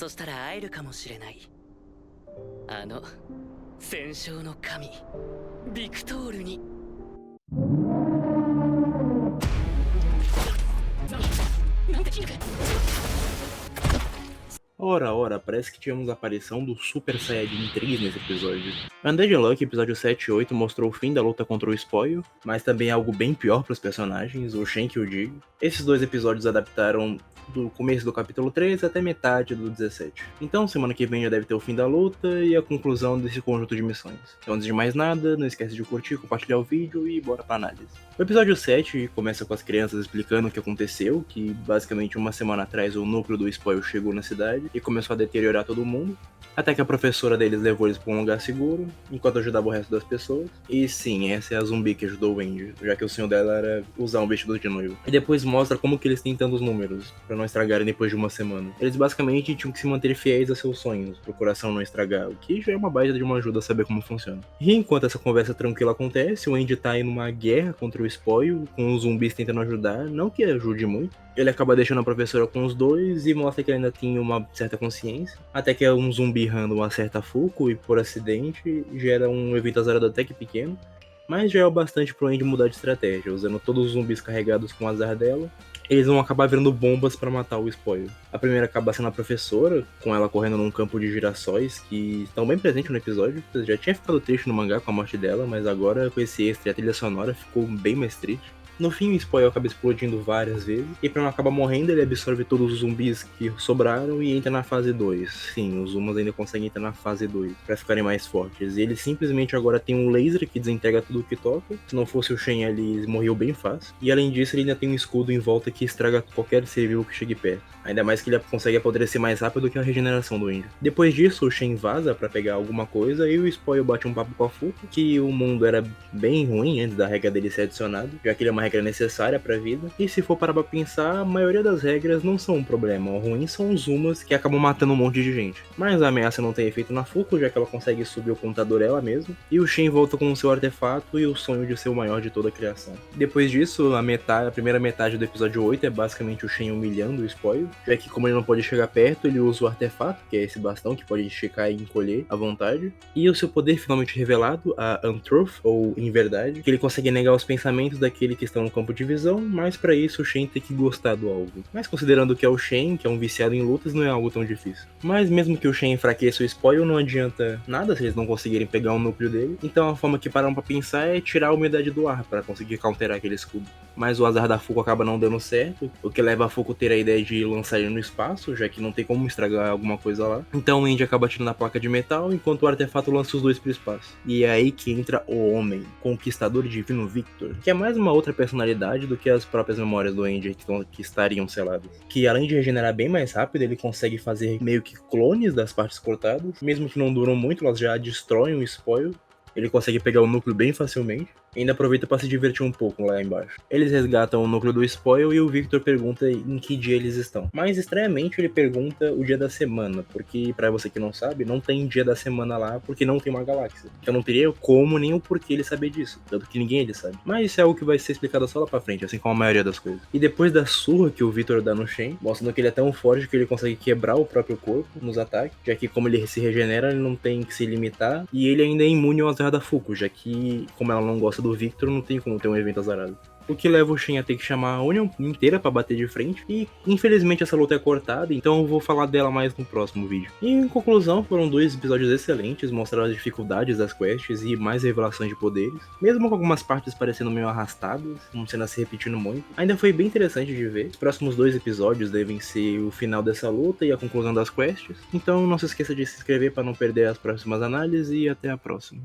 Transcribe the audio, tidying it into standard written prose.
そしたら会えるかもしれない。あの戦勝の神ビクトールに。なんて聞く。 Ora, parece que tivemos a aparição do Super Saiyajin 3 nesse episódio. Undead Luck, episódio 7 e 8, mostrou o fim da luta contra o Spoil, mas também algo bem pior para os personagens, o Shen que o diga. Esses dois episódios adaptaram do começo do capítulo 13 até metade do 17. Então, semana que vem já deve ter o fim da luta e a conclusão desse conjunto de missões. Então, antes de mais nada, não esquece de curtir, compartilhar o vídeo e bora pra análise. O episódio 7 começa com as crianças explicando o que aconteceu, que basicamente uma semana atrás o núcleo do Spoil chegou na cidade e começou a deteriorar todo mundo, até que a professora deles levou eles para um lugar seguro, enquanto ajudava o resto das pessoas. E sim, essa é a zumbi que ajudou o Wendy, já que o sonho dela era usar um vestido de noivo. E depois mostra como que eles têm tantos números, para não estragarem depois de uma semana. Eles basicamente tinham que se manter fiéis a seus sonhos, pro coração não estragar, o que já é uma baita de uma ajuda a saber como funciona. E enquanto essa conversa tranquila acontece, o Wendy tá em uma guerra contra o Spoil, com os zumbis tentando ajudar, não que ajude muito. Ele acaba deixando a professora com os dois e mostra que ele ainda tinha uma certa consciência, até que um zumbi random acerta a Fuko e, por acidente, gera um evento azarado até que pequeno, mas já é o bastante pro Andy mudar de estratégia, usando todos os zumbis carregados com o azar dela. Eles vão acabar virando bombas para matar o Spoil. A primeira acaba sendo a professora, com ela correndo num campo de girassóis, que estão bem presentes no episódio. Já tinha ficado triste no mangá com a morte dela, mas agora com esse extra e a trilha sonora ficou bem mais triste. No fim, o Spoil acaba explodindo várias vezes, e pra não acabar morrendo, ele absorve todos os zumbis que sobraram e entra na fase 2. Sim, os humanos ainda conseguem entrar na fase 2, pra ficarem mais fortes. E ele simplesmente agora tem um laser que desintegra tudo que toca. Se não fosse o Shen, ele morreu bem fácil. E além disso, ele ainda tem um escudo em volta que estraga qualquer ser vivo que chegue perto. Ainda mais que ele consegue apodrecer mais rápido que a regeneração do índio. Depois disso, o Shen vaza pra pegar alguma coisa e o Spoil bate um papo com a Fuko, que o mundo era bem ruim antes da regra dele ser adicionado, já que ele é uma regra necessária pra vida. E se for parar pra pensar, a maioria das regras não são um problema. O ruim são os Zumas que acabam matando um monte de gente. Mas a ameaça não tem efeito na Fuko, já que ela consegue subir o computador ela mesma. E o Shen volta com o seu artefato e o sonho de ser o maior de toda a criação. Depois disso, a primeira metade do episódio 8 é basicamente o Shen humilhando o Spoil, já que como ele não pode chegar perto, ele usa o artefato, que é esse bastão que pode esticar e encolher à vontade. E o seu poder finalmente revelado, a Untruth, ou Inverdade, que ele consegue negar os pensamentos daquele que está no campo de visão, mas pra isso o Shen tem que gostar do alvo. Mas considerando que é o Shen, que é um viciado em lutas, não é algo tão difícil. Mas mesmo que o Shen enfraqueça o Spoil, não adianta nada se eles não conseguirem pegar o núcleo dele. Então a forma que param pra pensar é tirar a umidade do ar para conseguir counterar aquele escudo. Mas o azar da Fuko acaba não dando certo, o que leva a Fuko a ter a ideia de lançar ele no espaço, já que não tem como estragar alguma coisa lá. Então o Andy acaba tirando a placa de metal, enquanto o artefato lança os dois pro espaço. E é aí que entra o Homem, Conquistador Divino Victor, que é mais uma outra personalidade do que as próprias memórias do Andy que estariam seladas. Que além de regenerar bem mais rápido, ele consegue fazer meio que clones das partes cortadas, mesmo que não duram muito, elas já destroem o Spoil. Ele consegue pegar o núcleo bem facilmente e ainda aproveita para se divertir um pouco lá embaixo. Eles resgatam o núcleo do Spoil e o Victor pergunta em que dia eles estão. Mas estranhamente ele pergunta o dia da semana, porque pra você que não sabe, não tem dia da semana lá porque não tem uma galáxia. Então não teria como nem o porquê ele saber disso, tanto que ninguém ele sabe. Mas isso é algo que vai ser explicado só lá pra frente, assim como a maioria das coisas. E depois da surra que o Victor dá no Shen, mostrando que ele é tão forte que ele consegue quebrar o próprio corpo nos ataques, já que como ele se regenera, ele não tem que se limitar, e ele ainda é imune ao azar da Fuko, já que como ela não gosta do Victor, não tem como ter um evento azarado. O que leva o Shen a ter que chamar a Union inteira pra bater de frente, e infelizmente essa luta é cortada, então eu vou falar dela mais no próximo vídeo. E em conclusão, foram dois episódios excelentes, mostraram as dificuldades das quests e mais revelações de poderes, mesmo com algumas partes parecendo meio arrastadas, uma cena se repetindo muito. Ainda foi bem interessante de ver. Os próximos dois episódios devem ser o final dessa luta e a conclusão das quests, então não se esqueça de se inscrever para não perder as próximas análises e até a próxima.